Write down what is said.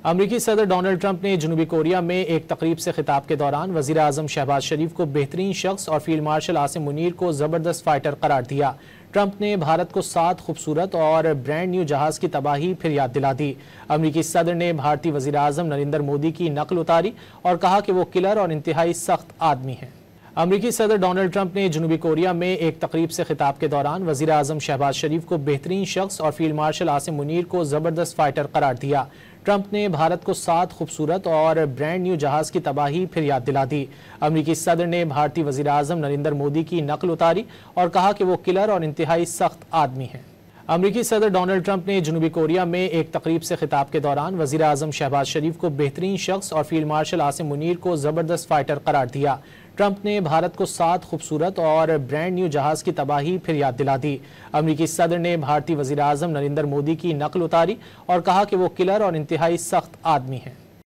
امریکی صدر Donald Trump نے جنوبی کوریا میں ایک تقریب سے خطاب کے دوران وزیر اعظم شہباز شریف کو بہترین شخص اور فیلڈ مارشل عاصم منیر کو زبردست فائٹر قرار دیا۔ ٹرمپ نے بھارت کو 7 خوبصورت اور برانڈ نیو جہاز کی تباہی پھر یاد دلا دی۔ امریکی صدر نے بھارتی وزیر اعظم نریندر مودی کی نقل اتاری اور کہا کہ وہ کلر اور انتہائی سخت آدمی ہیں۔ امریکی صدر ڈونلڈ ٹرمپ نے جنوبی کوریا میں ایک تقریب سے خطاب کے دوران وزیر اعظم شہباز شریف کو بہترین شخص اور فیلڈ مارشل عاصم منیر کو زبردست فائٹر قرار دیا۔ ٹرمپ نے بھارت کو 7 خوبصورت اور برانڈ نیو جہاز کی تباہی پھر یاد دلا دی۔ امریکی صدر نے بھارتی وزیر اعظم نریندر مودی کی نقل اتاری اور کہا کہ وہ کلر اور انتہائی سخت آدمی ہیں۔ امریکی صدر ڈونلڈ ٹرمپ نے جنوبی کوریا میں ایک تقریب سے خطاب کے دوران وزیر اعظم شہباز شریف کو بہترین شخص اور فیلڈ مارشل عاصم منیر کو زبردست فائٹر قرار دیا۔ ٹرمپ نے بھارت کو 7 خوبصورت اور برانڈ نیو جہاز کی تباہی پھر یاد دلا دی۔ امریکی صدر نے بھارتی وزیر اعظم نریندر مودی کی نقل اتاری اور کہا کہ وہ کلر اور انتہائی سخت آدمی ہیں۔